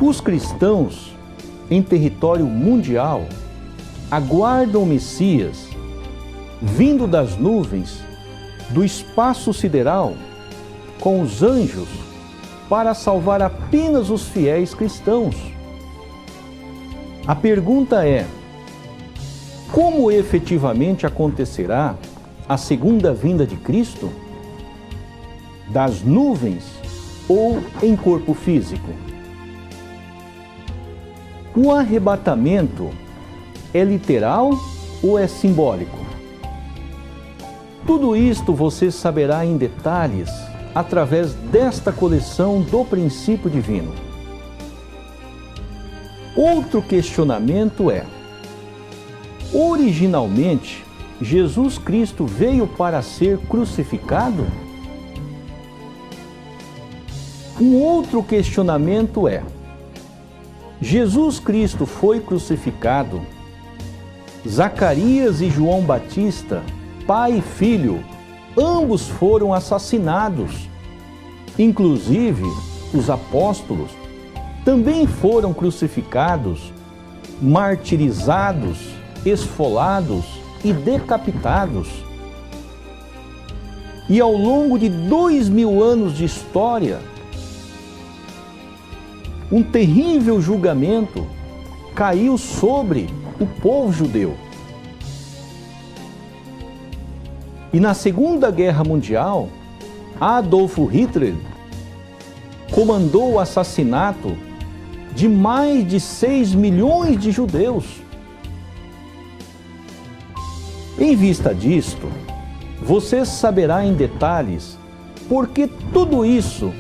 Os cristãos em território mundial aguardam o Messias vindo das nuvens do espaço sideral com os anjos para salvar apenas os fiéis cristãos. A pergunta é: como efetivamente acontecerá a segunda vinda de Cristo? Das nuvens ou em corpo físico? O arrebatamento é literal ou é simbólico? Tudo isto você saberá em detalhes através desta coleção do princípio divino. Outro questionamento é: originalmente, Jesus Cristo veio para ser crucificado? Um outro questionamento é: Jesus Cristo foi crucificado? Zacarias e João Batista, pai e filho, ambos foram assassinados. Inclusive, os apóstolos também foram crucificados, martirizados, esfolados e decapitados. E ao longo de 2000 anos de história, um terrível julgamento caiu sobre o povo judeu. E na Segunda Guerra Mundial, Adolf Hitler comandou o assassinato de mais de 6 milhões de judeus. Em vista disto, você saberá em detalhes por que tudo isso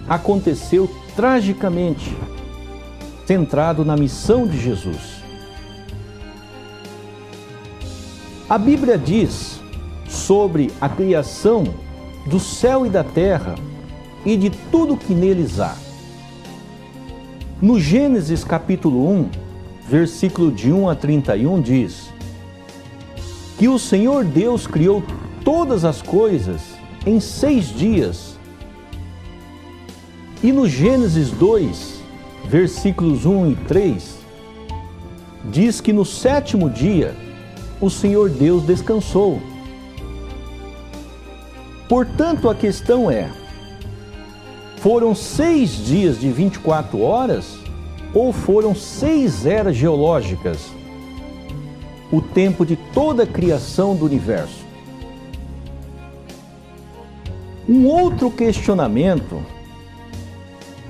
aconteceu tragicamente, centrado na missão de Jesus. A Bíblia diz sobre a criação do céu e da terra e de tudo que neles há. No Gênesis capítulo 1, versículo de 1 a 31 diz que o Senhor Deus criou todas as coisas em 6 dias. E no Gênesis 2, versículos 1 e 3, diz que no 7º dia o Senhor Deus descansou. Portanto, a questão é: foram 6 dias de 24 horas ou foram 6 eras geológicas? O tempo de toda a criação do universo. Um outro questionamento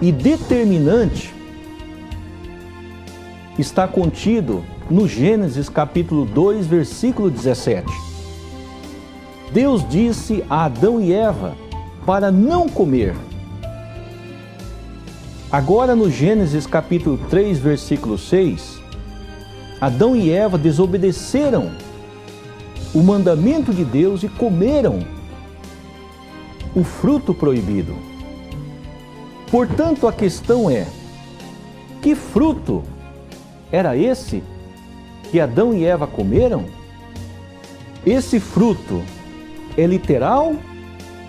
e determinante está contido no Gênesis capítulo 2, versículo 17. Deus disse a Adão e Eva para não comer. Agora no Gênesis capítulo 3, versículo 6, Adão e Eva desobedeceram o mandamento de Deus e comeram o fruto proibido. Portanto, a questão é: que fruto era esse que Adão e Eva comeram? Esse fruto é literal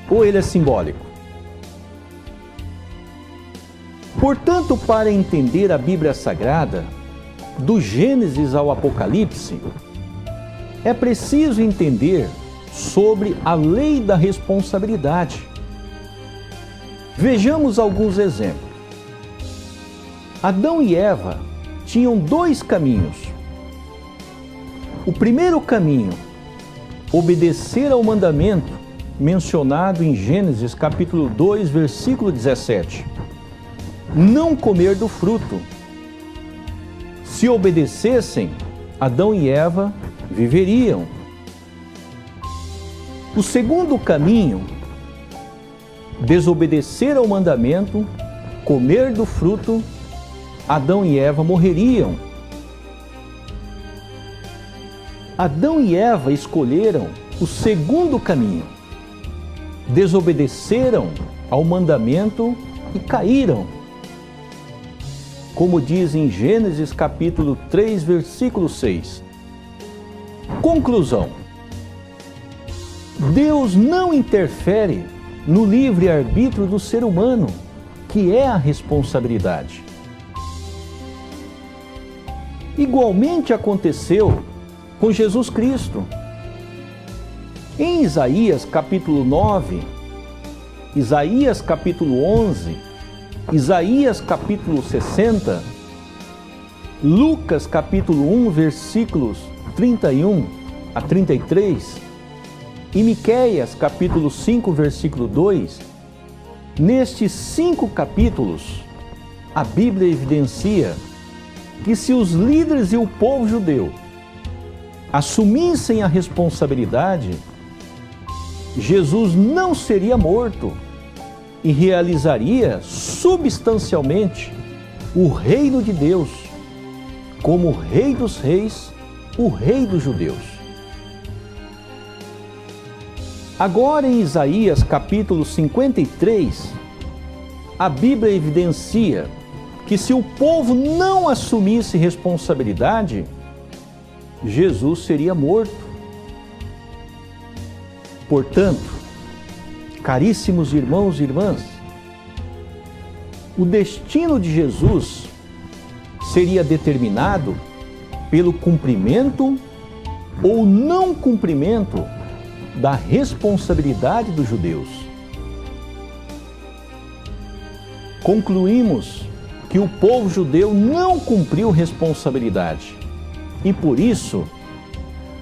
ou ele é simbólico? Portanto, para entender a Bíblia Sagrada, do Gênesis ao Apocalipse, é preciso entender sobre a lei da responsabilidade. Vejamos alguns exemplos. Adão e Eva tinham 2 caminhos. O primeiro caminho, obedecer ao mandamento mencionado em Gênesis capítulo 2, versículo 17. Não comer do fruto. Se obedecessem, Adão e Eva viveriam. O segundo caminho, desobedecer ao mandamento, comer do fruto, Adão e Eva morreriam. Adão e Eva escolheram o segundo caminho. Desobedeceram ao mandamento e caíram. Como diz em Gênesis capítulo 3, versículo 6. Conclusão: Deus não interfere no livre-arbítrio do ser humano, que é a responsabilidade. igualmente aconteceu com Jesus Cristo. Em Isaías capítulo 9, Isaías capítulo 11, Isaías capítulo 60, Lucas capítulo 1, versículos 31 a 33 e Miqueias capítulo 5, versículo 2, nestes 5 capítulos, a Bíblia evidencia que se os líderes e o povo judeu assumissem a responsabilidade, Jesus não seria morto e realizaria substancialmente o reino de Deus, como o Rei dos Reis, o Rei dos judeus. Agora em Isaías capítulo 53, a Bíblia evidencia que se o povo não assumisse responsabilidade, Jesus seria morto. Portanto, caríssimos irmãos e irmãs, o destino de Jesus seria determinado pelo cumprimento ou não cumprimento da responsabilidade dos judeus. Concluímos que o povo judeu não cumpriu responsabilidade e por isso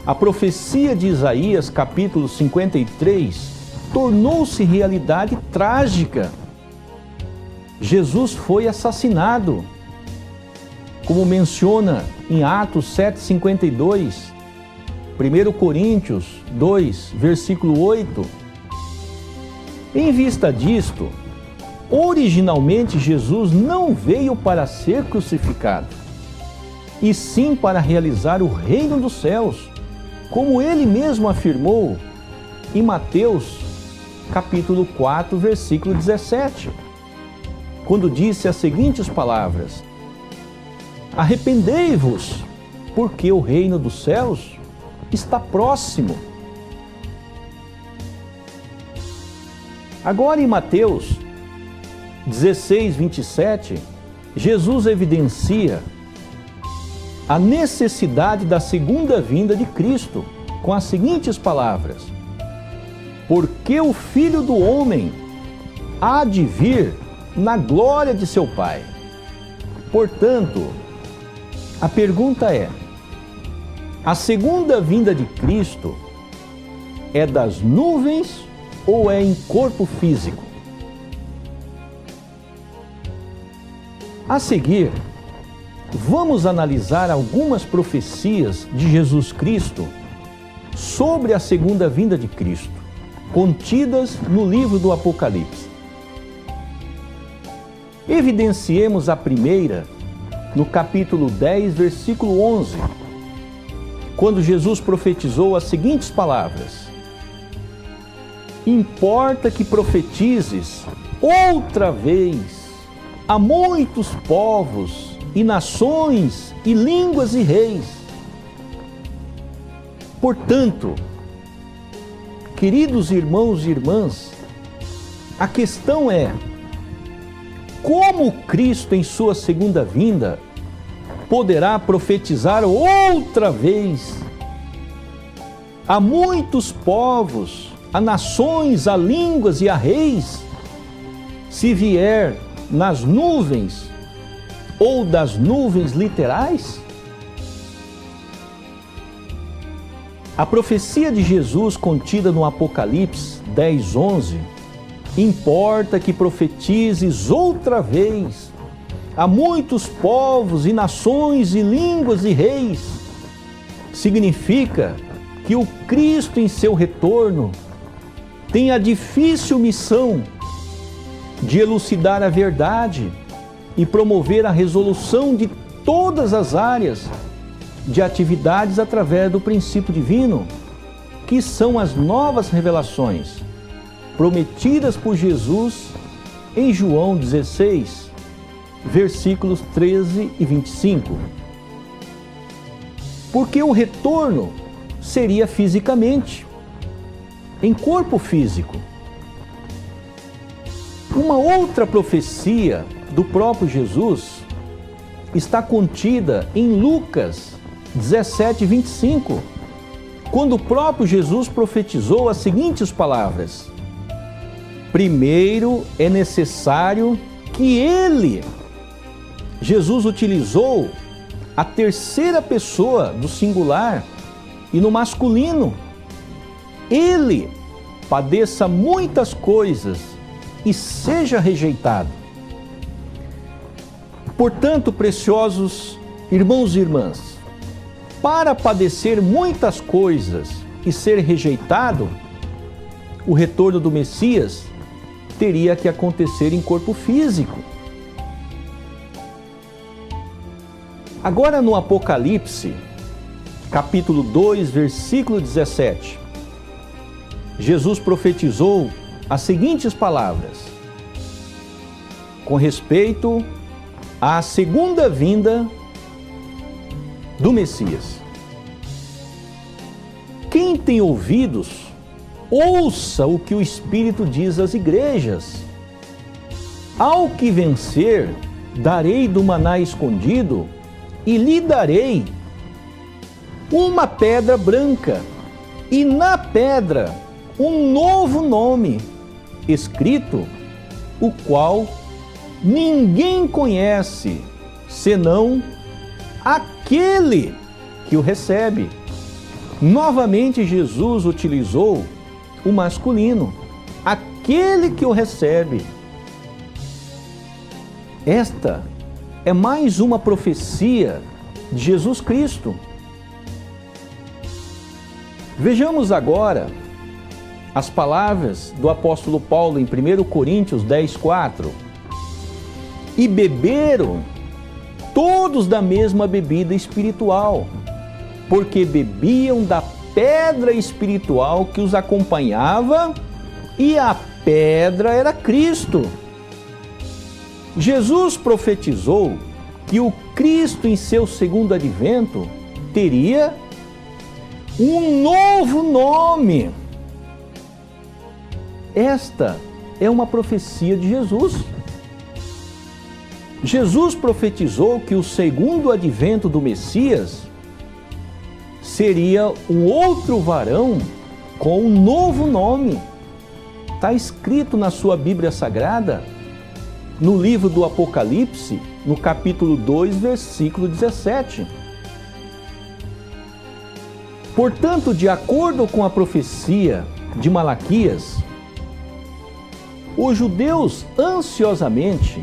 a profecia de Isaías capítulo 53 tornou-se realidade trágica. Jesus foi assassinado, como menciona em Atos 7:52, 1 Coríntios 2, versículo 8. Em vista disto, originalmente Jesus não veio para ser crucificado, e sim para realizar o reino dos céus, como ele mesmo afirmou em Mateus capítulo 4, versículo 17, quando disse as seguintes palavras: arrependei-vos, porque o reino dos céus está próximo. Agora em Mateus 16, 27, Jesus evidencia a necessidade da segunda vinda de Cristo com as seguintes palavras: porque o Filho do Homem há de vir na glória de seu Pai. Portanto, a pergunta é: a segunda vinda de Cristo é das nuvens ou é em corpo físico? A seguir, vamos analisar algumas profecias de Jesus Cristo sobre a segunda vinda de Cristo, contidas no livro do Apocalipse. Evidenciemos a primeira no capítulo 10, versículo 11, quando Jesus profetizou as seguintes palavras: importa que profetizes outra vez a muitos povos e nações e línguas e reis. Portanto, queridos irmãos e irmãs, a questão é: como Cristo em sua segunda vinda poderá profetizar outra vez a muitos povos, a nações, a línguas e a reis, se vier nas nuvens ou das nuvens literais? A profecia de Jesus contida no Apocalipse 10, 11, importa que profetizes outra vez a muitos povos e nações e línguas e reis, significa que o Cristo em seu retorno tem a difícil missão de elucidar a verdade e promover a resolução de todas as áreas de atividades através do princípio divino, que são as novas revelações prometidas por Jesus em João 16, versículos 13 e 25. Porque o retorno seria fisicamente, em corpo físico. Uma outra profecia do próprio Jesus está contida em Lucas 17, 25, quando o próprio Jesus profetizou as seguintes palavras: primeiro é necessário que Ele, Jesus utilizou a terceira pessoa do singular e no masculino, Ele padeça muitas coisas e seja rejeitado. Portanto, preciosos irmãos e irmãs, para padecer muitas coisas e ser rejeitado, o retorno do Messias teria que acontecer em corpo físico. Agora no Apocalipse, capítulo 2, versículo 17, Jesus profetizou as seguintes palavras com respeito à segunda vinda do Messias. Quem tem ouvidos, ouça o que o Espírito diz às igrejas. Ao que vencer, darei do maná escondido e lhe darei uma pedra branca, e na pedra um novo nome escrito, o qual ninguém conhece, senão aquele que o recebe. Novamente Jesus utilizou o masculino, aquele que o recebe. Esta é mais uma profecia de Jesus Cristo. Vejamos agora as palavras do apóstolo Paulo em 1 Coríntios 10, 4. E beberam todos da mesma bebida espiritual, porque bebiam da pedra espiritual que os acompanhava, e a pedra era Cristo. Jesus profetizou que o Cristo em seu segundo advento teria um novo nome. Esta é uma profecia de Jesus. Jesus profetizou que o segundo advento do Messias seria um outro varão com um novo nome. Está escrito na sua Bíblia Sagrada, no livro do Apocalipse, no capítulo 2, versículo 17. Portanto, de acordo com a profecia de Malaquias, os judeus ansiosamente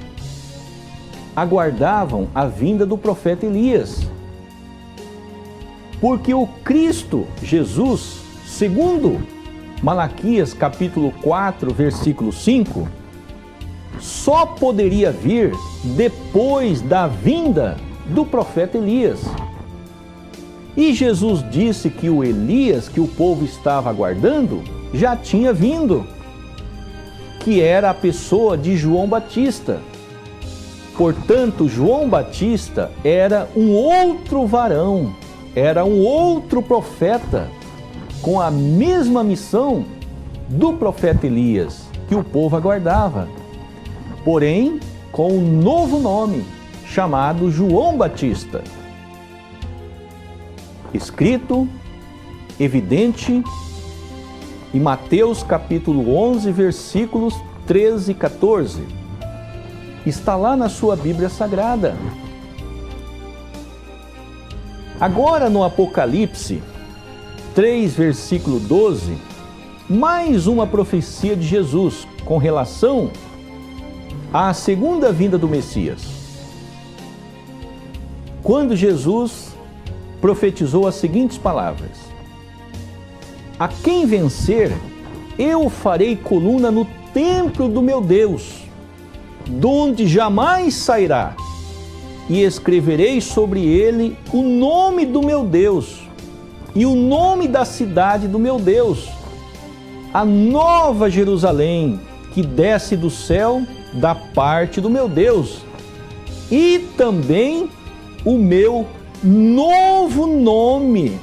aguardavam a vinda do profeta Elias, porque o Cristo Jesus, segundo Malaquias capítulo 4, versículo 5, só poderia vir depois da vinda do profeta Elias. E Jesus disse que o Elias que o povo estava aguardando já tinha vindo, que era a pessoa de João Batista. Portanto, João Batista era um outro varão, era um outro profeta, com a mesma missão do profeta Elias, que o povo aguardava, porém com um novo nome, chamado João Batista. Escrito, evidente, em Mateus capítulo 11, versículos 13 e 14. Está lá na sua Bíblia Sagrada. Agora no Apocalipse 3, versículo 12, mais uma profecia de Jesus com relação à segunda vinda do Messias. Quando Jesus profetizou as seguintes palavras: a quem vencer, eu farei coluna no templo do meu Deus, donde jamais sairá, e escreverei sobre ele o nome do meu Deus e o nome da cidade do meu Deus, a nova Jerusalém, que desce do céu da parte do meu Deus, e também o meu novo nome.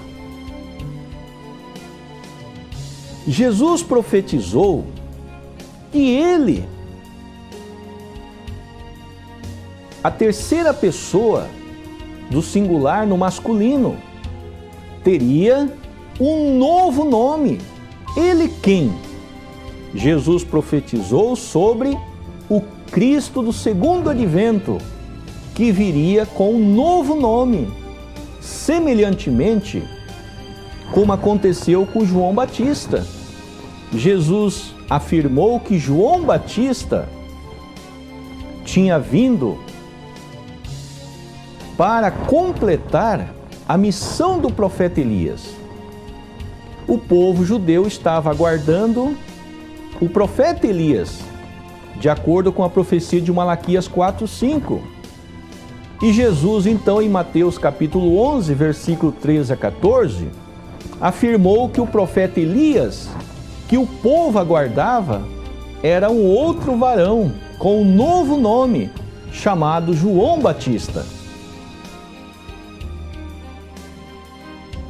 Jesus profetizou que ele a terceira pessoa do singular no masculino, teria um novo nome. Ele quem? Jesus profetizou sobre o Cristo do segundo advento, que viria com um novo nome, semelhantemente como aconteceu com João Batista. Jesus afirmou que João Batista tinha vindo para completar a missão do profeta Elias. O povo judeu estava aguardando o profeta Elias, de acordo com a profecia de Malaquias 4:5. E Jesus, então, em Mateus capítulo 11, versículo 13 a 14, afirmou que o profeta Elias, que o povo aguardava, era um outro varão com um novo nome, chamado João Batista.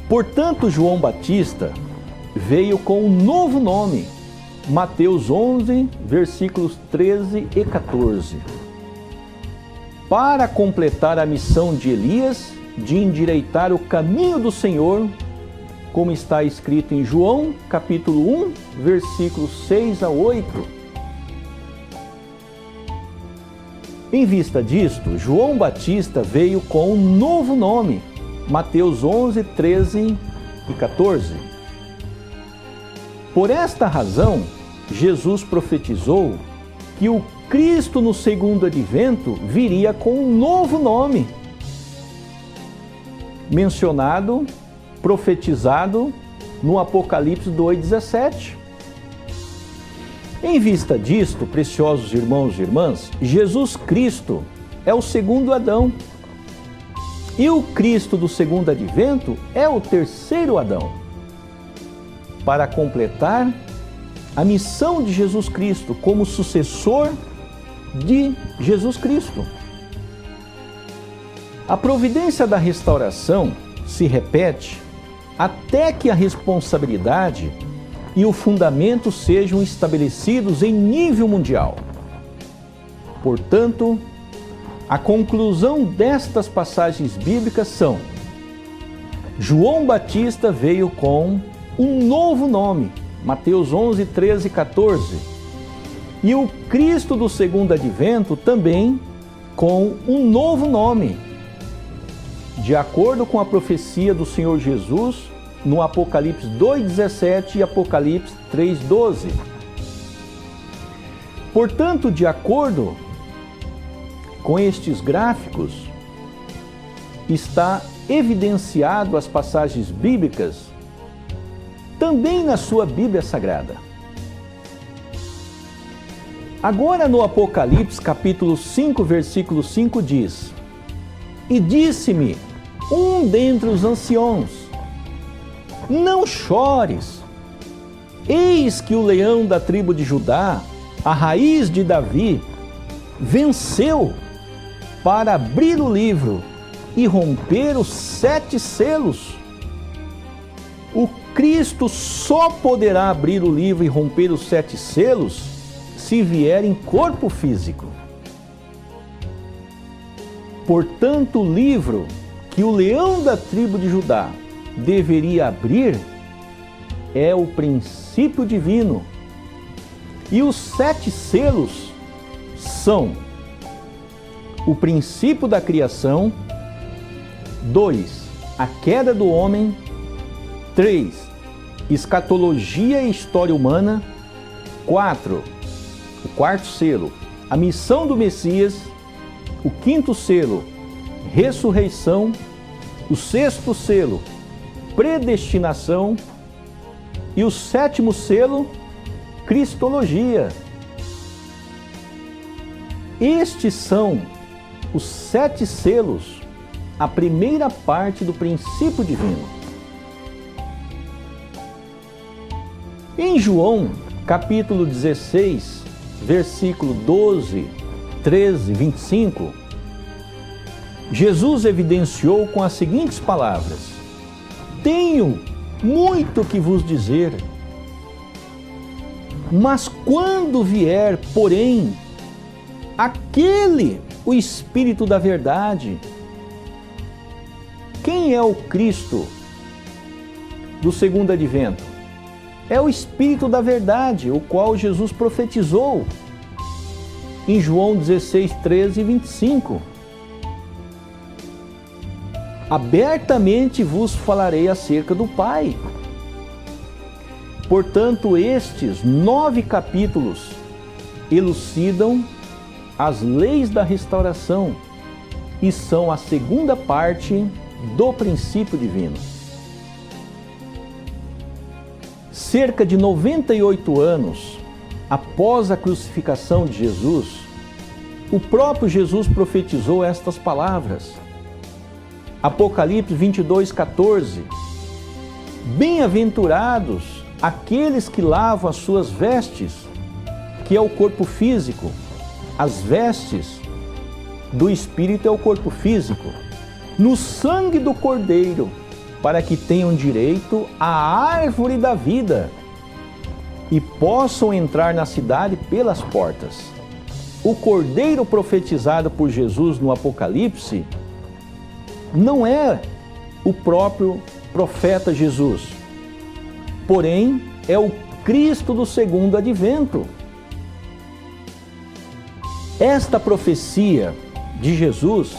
Portanto, João Batista veio com um novo nome, Mateus 11, versículos 13 e 14, para completar a missão de Elias de endireitar o caminho do Senhor, como está escrito em João, capítulo 1, versículos 6 a 8. Em vista disto, João Batista veio com um novo nome, Mateus 11, 13 e 14. Por esta razão, Jesus profetizou que o Cristo no segundo advento viria com um novo nome, mencionado, profetizado no Apocalipse 2,17. Em vista disto, preciosos irmãos e irmãs, Jesus Cristo é o segundo Adão. E o Cristo do segundo advento é o terceiro Adão, para completar a missão de Jesus Cristo como sucessor de Jesus Cristo. A providência da restauração se repete até que a responsabilidade e o fundamento sejam estabelecidos em nível mundial. Portanto, a conclusão destas passagens bíblicas são: João Batista veio com um novo nome, Mateus 11, 13 e 14, e o Cristo do segundo advento também com um novo nome, de acordo com a profecia do Senhor Jesus no Apocalipse 2,17 e Apocalipse 3,12. Portanto, de acordo com estes gráficos, está evidenciado as passagens bíblicas também na sua Bíblia Sagrada. Agora no Apocalipse capítulo 5, versículo 5 diz: E disse-me um dentre os anciãos: Não chores, eis que o leão da tribo de Judá, a raiz de Davi, venceu para abrir o livro e romper os 7 selos. O Cristo só poderá abrir o livro e romper os 7 selos se vier em corpo físico. Portanto, o livro que o leão da tribo de Judá deveria abrir é o princípio divino. E os 7 selos são o princípio da criação, 2, a queda do homem, 3, escatologia e história humana, 4, o quarto selo, a missão do Messias, o quinto selo, ressurreição, o 6º selo, predestinação e o 7º selo, cristologia. Estes são os 7 selos, a primeira parte do princípio divino. Em João, capítulo 16, versículo 12, 13, 25, Jesus evidenciou com as seguintes palavras: Tenho muito que vos dizer, mas quando vier, porém, aquele o Espírito da verdade. Quem é o Cristo do segundo advento? É o Espírito da verdade, o qual Jesus profetizou em João 16, 13 e 25. Abertamente vos falarei acerca do Pai. Portanto, estes 9 capítulos elucidam as leis da restauração e são a segunda parte do princípio divino. Cerca de 98 anos após a crucificação de Jesus, o próprio Jesus profetizou estas palavras. Apocalipse 22, 14. Bem-aventurados aqueles que lavam as suas vestes, que é o corpo físico. As vestes do Espírito é o corpo físico. No sangue do Cordeiro, para que tenham direito à árvore da vida e possam entrar na cidade pelas portas. O Cordeiro profetizado por Jesus no Apocalipse não é o próprio profeta Jesus, porém é o Cristo do segundo advento. Esta profecia de Jesus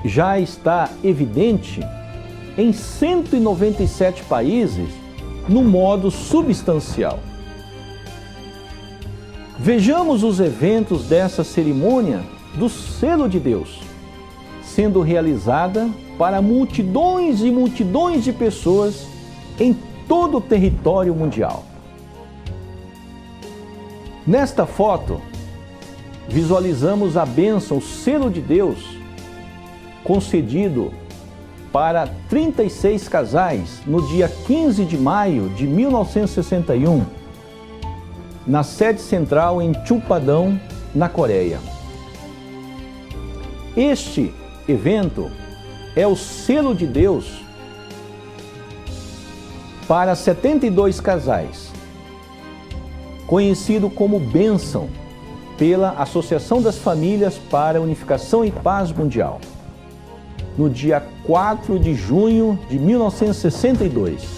já está evidente em 197 países no modo substancial. Vejamos os eventos dessa cerimônia do selo de Deus, sendo realizada para multidões e multidões de pessoas em todo o território mundial. Nesta foto, visualizamos a bênção, o selo de Deus, concedido para 36 casais no dia 15 de maio de 1961, na sede central em Chumpadão, na Coreia. Este evento é o selo de Deus para 72 casais, conhecido como bênção pela Associação das Famílias para a Unificação e Paz Mundial, no dia 4 de junho de 1962.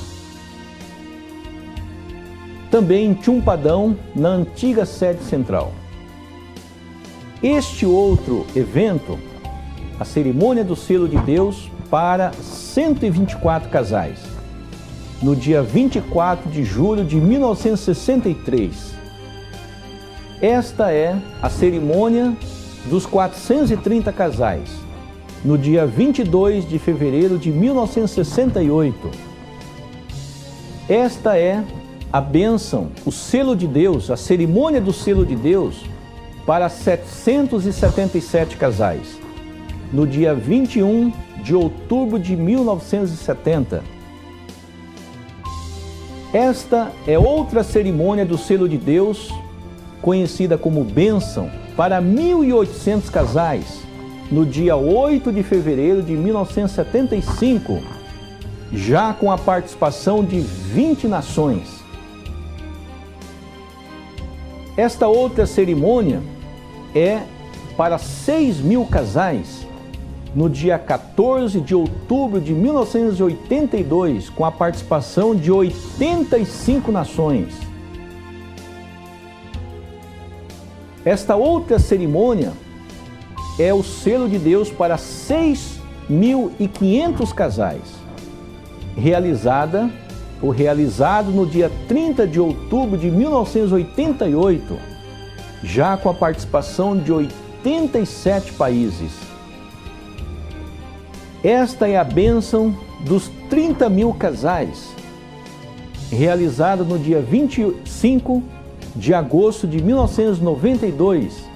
Também em Chumpadão, na antiga sede central. Este outro evento, a cerimônia do selo de Deus para 124 casais, no dia 24 de julho de 1963. Esta é a cerimônia dos 430 casais, no dia 22 de fevereiro de 1968. Esta é a bênção, o selo de Deus, a cerimônia do selo de Deus para 777 casais, no dia 21 de outubro de 1970. Esta é outra cerimônia do selo de Deus, conhecida como bênção, para 1.800 casais, no dia 8 de fevereiro de 1975, já com a participação de 20 nações. Esta outra cerimônia é para 6.000 casais, no dia 14 de outubro de 1982, com a participação de 85 nações. Esta outra cerimônia é o selo de Deus para 6.500 casais, realizado no dia 30 de outubro de 1988, já com a participação de 87 países. Esta é a bênção dos 30.000 casais, realizada no dia 25 de agosto de 1992,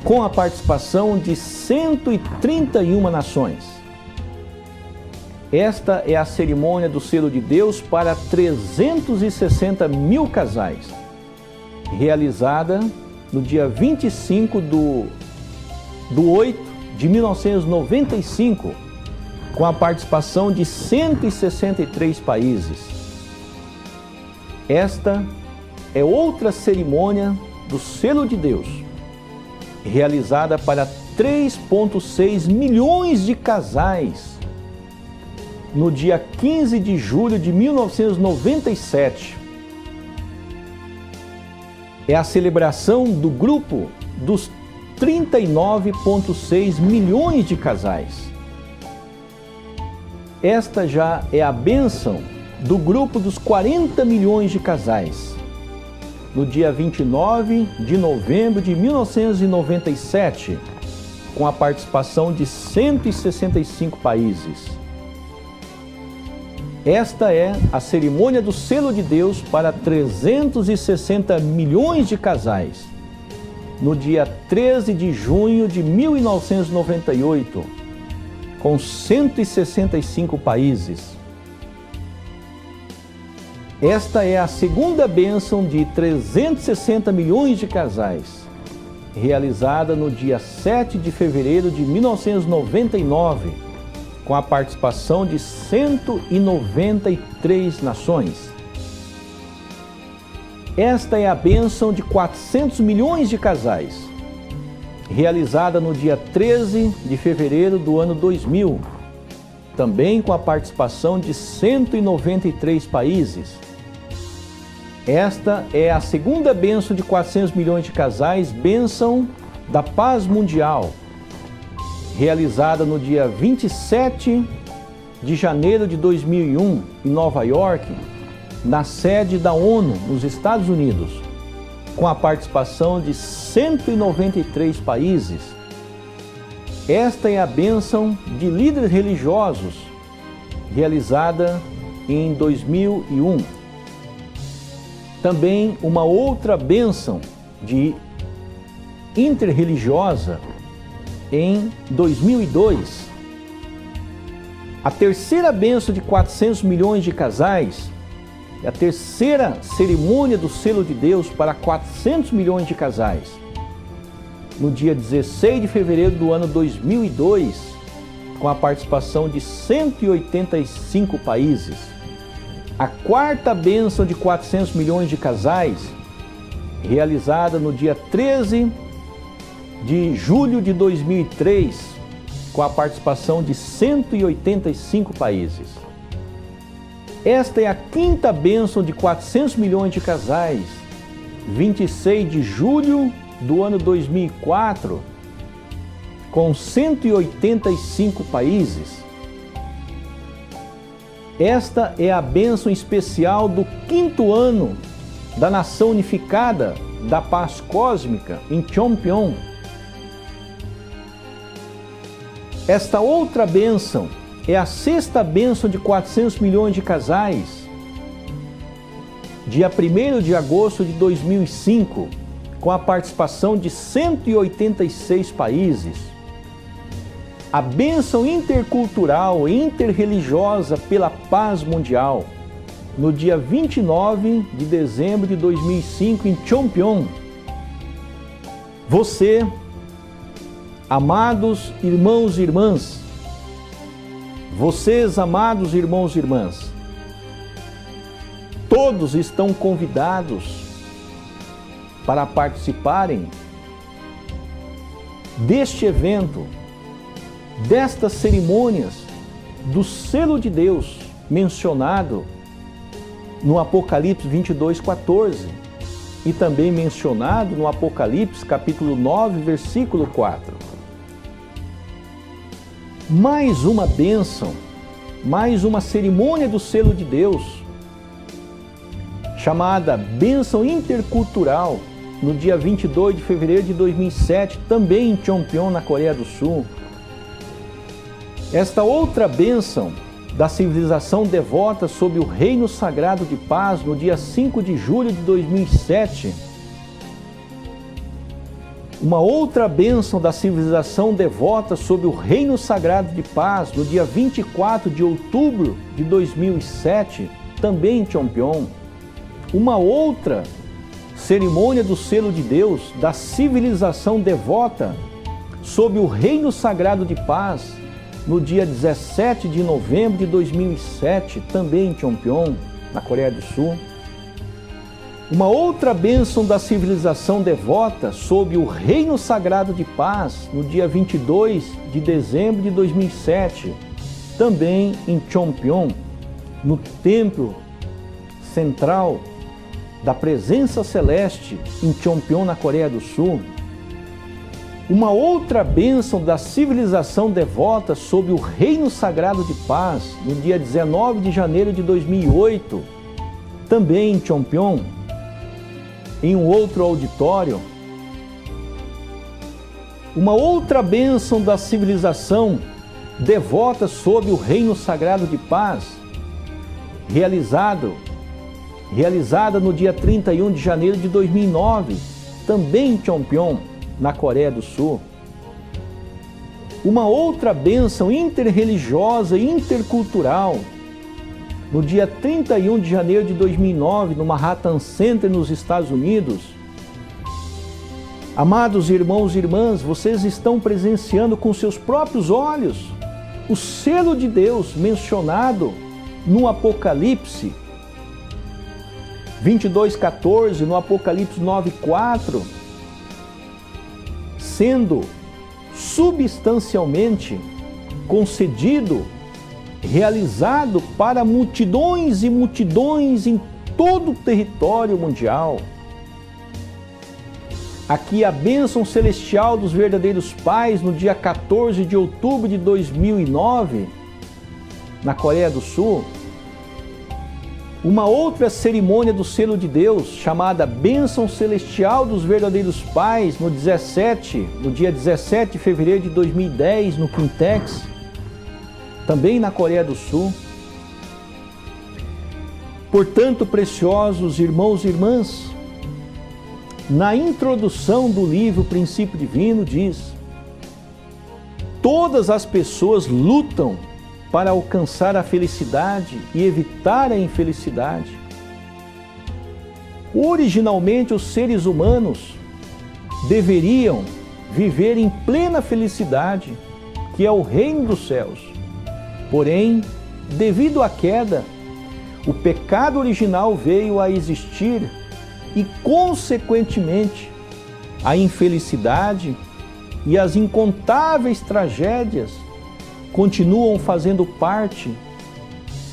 com a participação de 131 nações. Esta é a cerimônia do selo de Deus para 360.000 casais, realizada no dia 25 de 8 de 1995, com a participação de 163 países. Esta é outra cerimônia do selo de Deus realizada para 3,6 milhões de casais no dia 15 de julho de 1997. É a celebração do grupo dos 39,6 milhões de casais. Esta já é a bênção do grupo dos 40 milhões de casais, no dia 29 de novembro de 1997, com a participação de 165 países. Esta é a cerimônia do selo de Deus para 360 milhões de casais, no dia 13 de junho de 1998, com 165 países. Esta é a segunda bênção de 360 milhões de casais, realizada no dia 7 de fevereiro de 1999, com a participação de 193 nações. Esta é a bênção de 400 milhões de casais, realizada no dia 13 de fevereiro do ano 2000, também com a participação de 193 países. Esta é a segunda bênção de 400 milhões de casais, bênção da paz mundial, realizada no dia 27 de janeiro de 2001, em Nova York, na sede da ONU, nos Estados Unidos, com a participação de 193 países. Esta é a bênção de líderes religiosos, realizada em 2001. Também uma outra bênção de interreligiosa em 2002. A terceira bênção de 400 milhões de casais é a terceira cerimônia do selo de Deus para 400 milhões de casais, no dia 16 de fevereiro do ano 2002, com a participação de 185 países. A quarta bênção de 400 milhões de casais, realizada no dia 13 de julho de 2003, com a participação de 185 países. Esta é a quinta bênção de 400 milhões de casais, 26 de julho do ano 2004, com 185 países. Esta é a bênção especial do 5º ano da Nação Unificada da Paz Cósmica em Chongpyeong. Esta outra bênção é a sexta bênção de 400 milhões de casais, dia 1º de agosto de 2005, com a participação de 186 países. A bênção intercultural e interreligiosa pela paz mundial, no dia 29 de dezembro de 2005, em Chongpyeong. Você, amados irmãos e irmãs, vocês, amados irmãos e irmãs, todos estão convidados para participarem deste evento, destas cerimônias do selo de Deus mencionado no Apocalipse 22:14 e também mencionado no Apocalipse capítulo 9, versículo 4. Mais uma bênção, mais uma cerimônia do selo de Deus, chamada Bênção Intercultural, no dia 22 de fevereiro de 2007, também em Chongpyeong, na Coreia do Sul. Esta outra bênção da civilização devota sob o Reino Sagrado de Paz, no dia 5 de julho de 2007. Uma outra bênção da civilização devota sob o Reino Sagrado de Paz, no dia 24 de outubro de 2007, também em Chongpyeong. Uma outra cerimônia do selo de Deus da civilização devota sob o Reino Sagrado de Paz, no dia 17 de novembro de 2007, também em Chongpyeong, na Coreia do Sul. Uma outra bênção da civilização devota sob o Reino Sagrado de Paz, no dia 22 de dezembro de 2007, também em Cheongbyon, no templo central da presença celeste em Cheongbyon, na Coreia do Sul. Uma outra bênção da civilização devota sob o Reino Sagrado de Paz, no dia 19 de janeiro de 2008, também em Cheongbyon, em um outro auditório. Uma outra bênção da civilização devota sob o Reino Sagrado de Paz, realizada no dia 31 de janeiro de 2009, também em Cheongbyon, na Coreia do Sul. Uma outra bênção interreligiosa e intercultural, no dia 31 de janeiro de 2009, no Manhattan Center, nos Estados Unidos. Amados irmãos e irmãs, vocês estão presenciando com seus próprios olhos o selo de Deus mencionado no Apocalipse 22:14, no Apocalipse 9:4, sendo substancialmente concedido, realizado para multidões e multidões em todo o território mundial. Aqui a bênção celestial dos verdadeiros pais, no dia 14 de outubro de 2009, na Coreia do Sul. Uma outra cerimônia do selo de Deus, chamada Bênção Celestial dos Verdadeiros Pais, no dia 17 de fevereiro de 2010, no Quintex, também na Coreia do Sul. Portanto, preciosos irmãos e irmãs, na introdução do livro Princípio Divino diz: todas as pessoas lutam para alcançar a felicidade e evitar a infelicidade. Originalmente, os seres humanos deveriam viver em plena felicidade, que é o reino dos céus. Porém, devido à queda, o pecado original veio a existir e, consequentemente, a infelicidade e as incontáveis tragédias continuam fazendo parte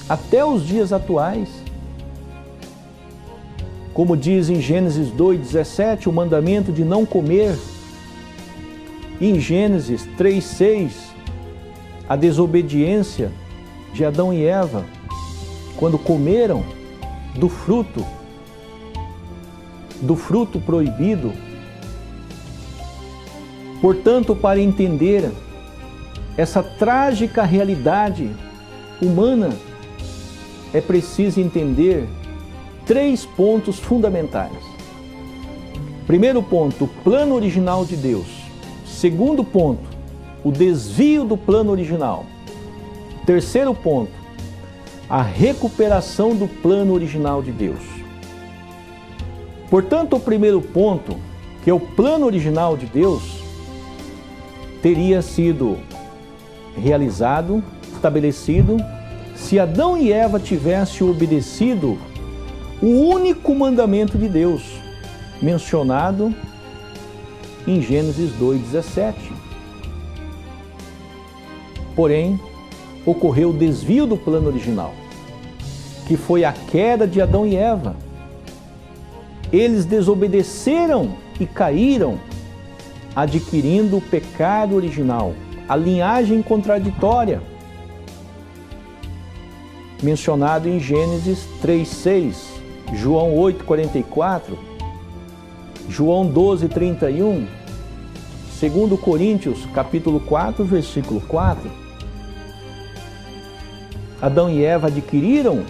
até os dias atuais. Como diz em Gênesis 2:17, o mandamento de não comer. Em Gênesis 3:6, a desobediência de Adão e Eva, quando comeram do fruto proibido. Portanto, para entender essa trágica realidade humana, é preciso entender 3 pontos fundamentais. Primeiro ponto, o plano original de Deus. Segundo ponto, o desvio do plano original. Terceiro ponto, a recuperação do plano original de Deus. Portanto, o primeiro ponto, que é o plano original de Deus, teria sido realizado, estabelecido, se Adão e Eva tivessem obedecido o único mandamento de Deus, mencionado em Gênesis 2:17. Porém, ocorreu o desvio do plano original, que foi a queda de Adão e Eva. Eles desobedeceram e caíram, adquirindo o pecado original, a linhagem contraditória, mencionado em Gênesis 3:6, João 8:44, João 12:31, 2 Coríntios capítulo 4, versículo 4. Adão e Eva adquiriram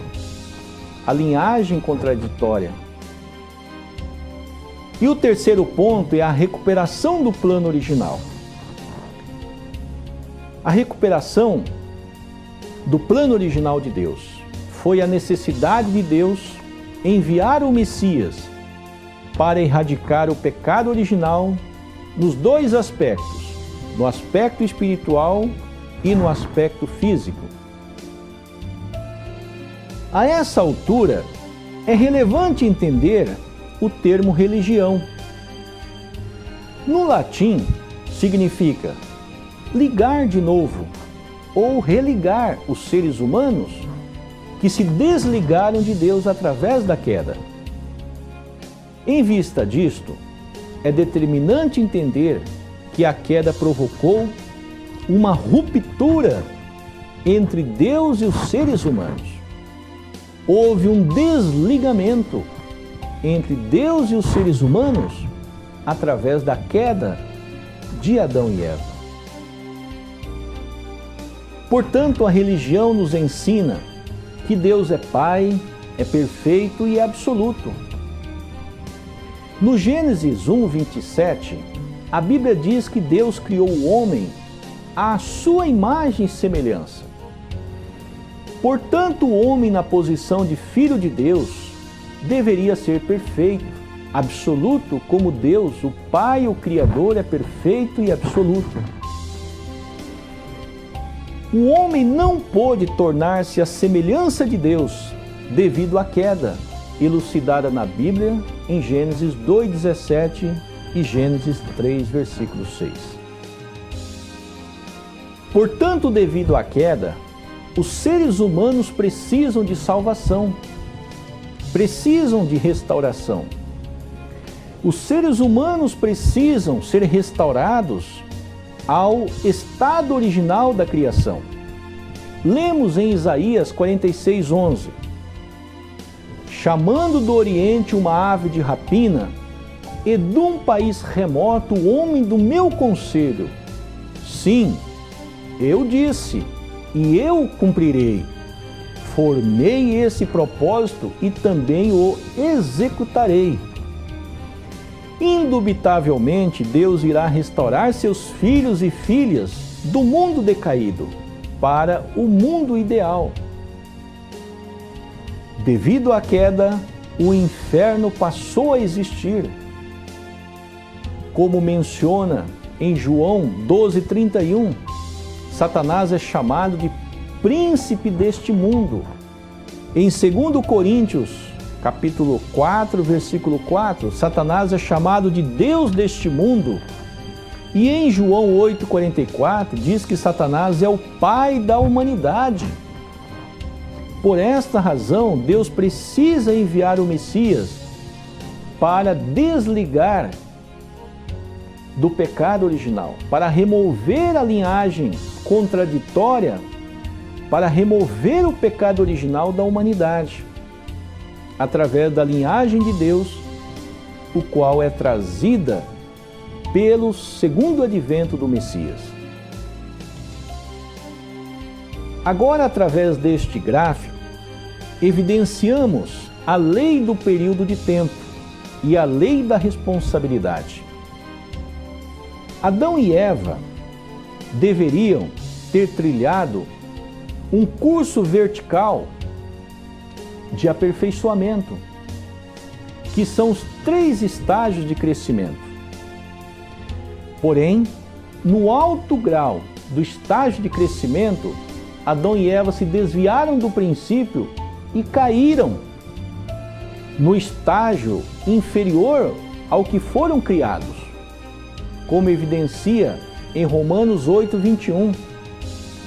a linhagem contraditória. E o terceiro ponto é a recuperação do plano original. A recuperação do plano original de Deus foi a necessidade de Deus enviar o Messias para erradicar o pecado original nos 2 aspectos, no aspecto espiritual e no aspecto físico. A essa altura, é relevante entender o termo religião. No latim, significa ligar de novo ou religar os seres humanos que se desligaram de Deus através da queda. Em vista disto, é determinante entender que a queda provocou uma ruptura entre Deus e os seres humanos. Houve um desligamento entre Deus e os seres humanos através da queda de Adão e Eva. Portanto, a religião nos ensina que Deus é Pai, é perfeito e é absoluto. No Gênesis 1:27, a Bíblia diz que Deus criou o homem à sua imagem e semelhança. Portanto, o homem na posição de filho de Deus deveria ser perfeito, absoluto, como Deus, o Pai, o Criador, é perfeito e absoluto. O homem não pôde tornar-se à semelhança de Deus devido à queda, elucidada na Bíblia em Gênesis 2:17 e Gênesis 3, versículo 6. Portanto, devido à queda, os seres humanos precisam de salvação, precisam de restauração. Os seres humanos precisam ser restaurados ao estado original da criação. Lemos em Isaías 46:11: chamando do Oriente uma ave de rapina, e de um país remoto o homem do meu conselho. Sim, eu disse, e eu cumprirei. Formei esse propósito e também o executarei. Indubitavelmente, Deus irá restaurar seus filhos e filhas do mundo decaído para o mundo ideal. Devido à queda, o inferno passou a existir. Como menciona em João 12:31, Satanás é chamado de príncipe deste mundo. Em 2 Coríntios, capítulo 4, versículo 4, Satanás é chamado de Deus deste mundo. E em João 8:44 diz que Satanás é o pai da humanidade. Por esta razão, Deus precisa enviar o Messias para desligar do pecado original, para remover a linhagem contraditória, para remover o pecado original da humanidade, através da linhagem de Deus, o qual é trazida pelo segundo advento do Messias. Agora, através deste gráfico, evidenciamos a lei do período de tempo e a lei da responsabilidade. Adão e Eva deveriam ter trilhado um curso vertical de aperfeiçoamento, que são os 3 estágios de crescimento. Porém, no alto grau do estágio de crescimento, Adão e Eva se desviaram do princípio e caíram no estágio inferior ao que foram criados, como evidencia em Romanos 8:21.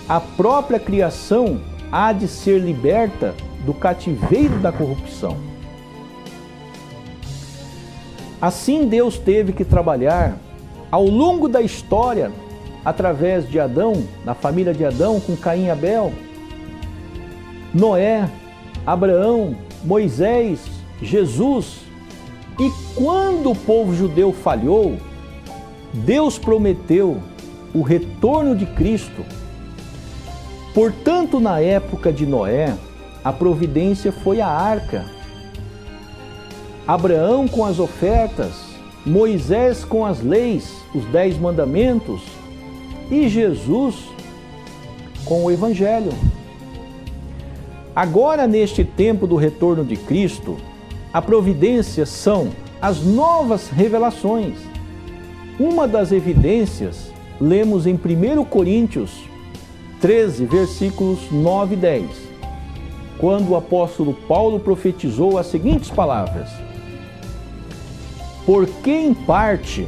A própria criação há de ser liberta do cativeiro da corrupção. Assim, Deus teve que trabalhar ao longo da história, através de Adão, na família de Adão, com Caim e Abel, Noé, Abraão, Moisés, Jesus. E quando o povo judeu falhou, Deus prometeu o retorno de Cristo. Portanto, na época de Noé, a providência foi a arca. Abraão com as ofertas, Moisés com as leis, os 10 mandamentos, e Jesus com o Evangelho. Agora, neste tempo do retorno de Cristo, a providência são as novas revelações. Uma das evidências lemos em 1 Coríntios 13, versículos 9 e 10, quando o apóstolo Paulo profetizou as seguintes palavras: Porque em parte,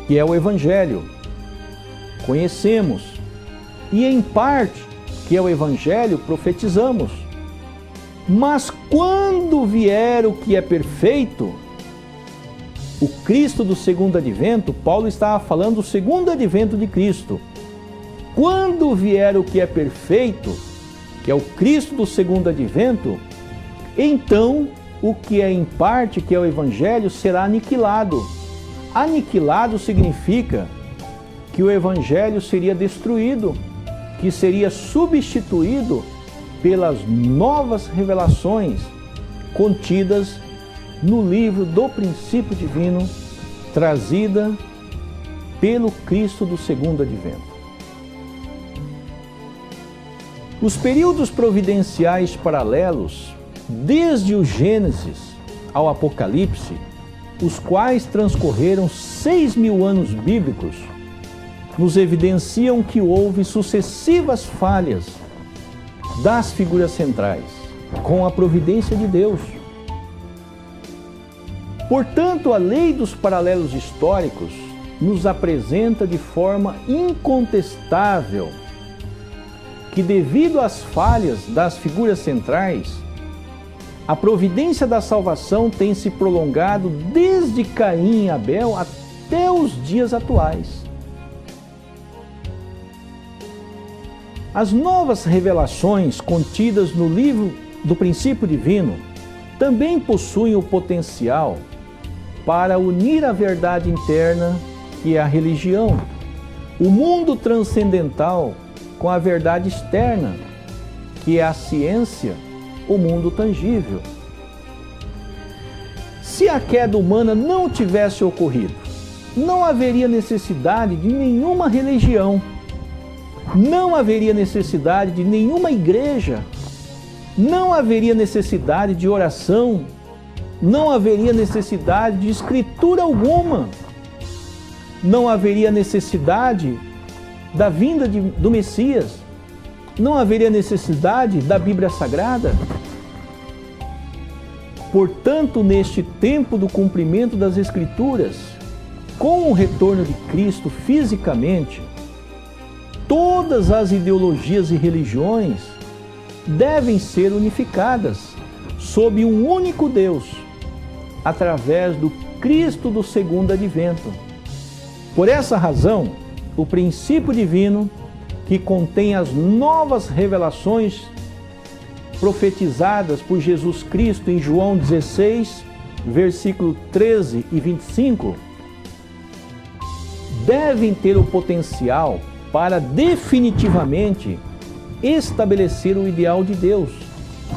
que é o Evangelho, conhecemos, e em parte, que é o Evangelho, profetizamos. Mas quando vier o que é perfeito, o Cristo do segundo advento, Paulo estava falando do segundo advento de Cristo. Quando vier o que é perfeito, que é o Cristo do segundo advento, então o que é em parte, que é o Evangelho, será aniquilado. Aniquilado significa que o Evangelho seria destruído, que seria substituído pelas novas revelações contidas no livro do princípio divino, trazida pelo Cristo do segundo advento. Os períodos providenciais paralelos, desde o Gênesis ao Apocalipse, os quais transcorreram 6.000 anos bíblicos, nos evidenciam que houve sucessivas falhas das figuras centrais, com a providência de Deus. Portanto, a lei dos paralelos históricos nos apresenta de forma incontestável que, devido às falhas das figuras centrais, a providência da salvação tem se prolongado desde Caim e Abel até os dias atuais. As novas revelações contidas no livro do princípio divino também possuem o potencial para unir a verdade interna, que é a religião, o mundo transcendental, com a verdade externa, que é a ciência, o mundo tangível. Se a queda humana não tivesse ocorrido, não haveria necessidade de nenhuma religião, não haveria necessidade de nenhuma igreja, não haveria necessidade de oração, não haveria necessidade de escritura alguma, não haveria necessidade da vinda do Messias, não haveria necessidade da Bíblia Sagrada. Portanto, neste tempo do cumprimento das Escrituras, com o retorno de Cristo fisicamente, todas as ideologias e religiões devem ser unificadas sob um único Deus, através do Cristo do segundo advento. Por essa razão, o princípio divino, que contém as novas revelações profetizadas por Jesus Cristo em João 16, versículo 13 e 25, devem ter o potencial para definitivamente estabelecer o ideal de Deus,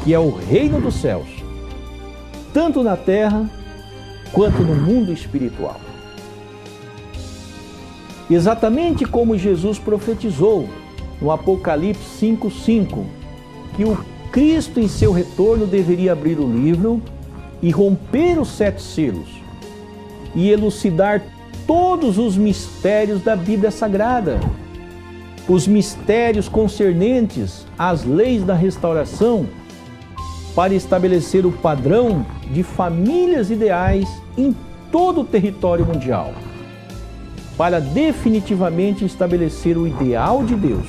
que é o reino dos céus, tanto na terra quanto no mundo espiritual. Exatamente como Jesus profetizou no Apocalipse 5:5, que o Cristo em seu retorno deveria abrir o livro e romper os 7 selos e elucidar todos os mistérios da Bíblia Sagrada, os mistérios concernentes às leis da restauração, para estabelecer o padrão de famílias ideais em todo o território mundial, para definitivamente estabelecer o ideal de Deus.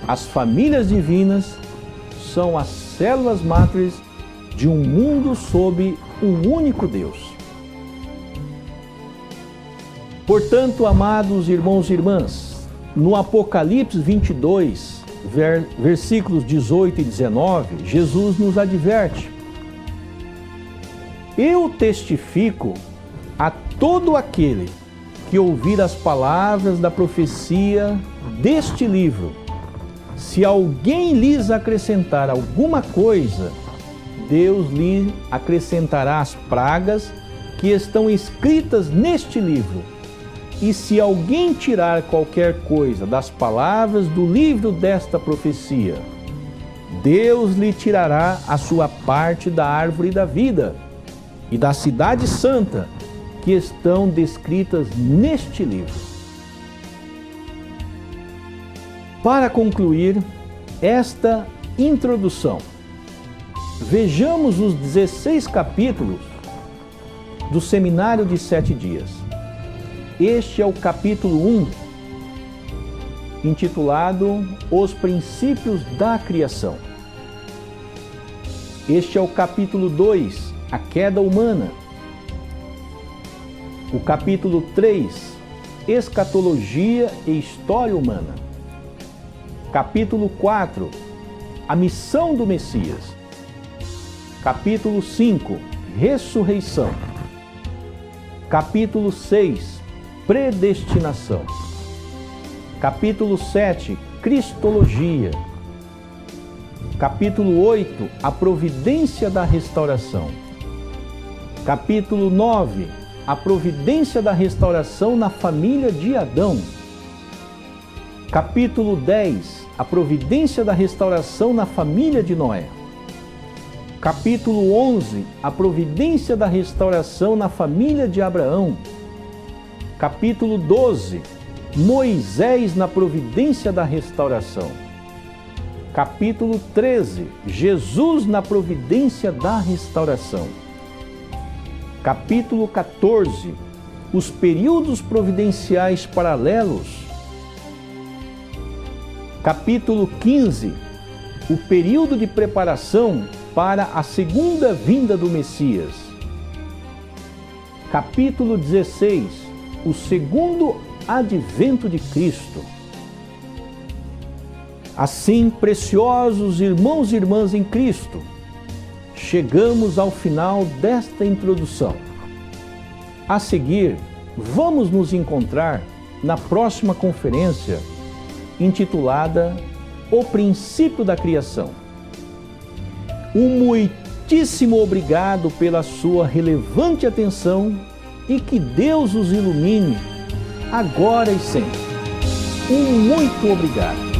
As famílias divinas são as células máteres de um mundo sob um único Deus. Portanto, amados irmãos e irmãs, no Apocalipse 22, versículos 18 e 19, Jesus nos adverte: eu testifico a todo aquele que ouvir as palavras da profecia deste livro. Se alguém lhes acrescentar alguma coisa, Deus lhe acrescentará as pragas que estão escritas neste livro. E se alguém tirar qualquer coisa das palavras do livro desta profecia, Deus lhe tirará a sua parte da árvore da vida e da cidade santa, que estão descritas neste livro. Para concluir esta introdução, vejamos os 16 capítulos do Seminário de 7 Dias. Este é o capítulo 1, intitulado Os Princípios da Criação. Este é o capítulo 2, A Queda Humana. O capítulo 3, Escatologia e História Humana. Capítulo 4, A Missão do Messias. Capítulo 5, Ressurreição. Capítulo 6, Predestinação. Capítulo 7, Cristologia. Capítulo 8, A Providência da Restauração. Capítulo 9, A Providência da Restauração na família de Adão. Capítulo 10, A Providência da Restauração na família de Noé. Capítulo 11, A Providência da Restauração na família de Abraão. Capítulo 12, Moisés na providência da restauração. Capítulo 13, Jesus na providência da restauração. Capítulo 14, os períodos providenciais paralelos. Capítulo 15, o período de preparação para a segunda vinda do Messias. Capítulo 16, o segundo advento de Cristo. Assim, preciosos irmãos e irmãs em Cristo, chegamos ao final desta introdução. A seguir, vamos nos encontrar na próxima conferência, intitulada O Princípio da Criação. Um muitíssimo obrigado pela sua relevante atenção e que Deus os ilumine agora e sempre. Um muito obrigado.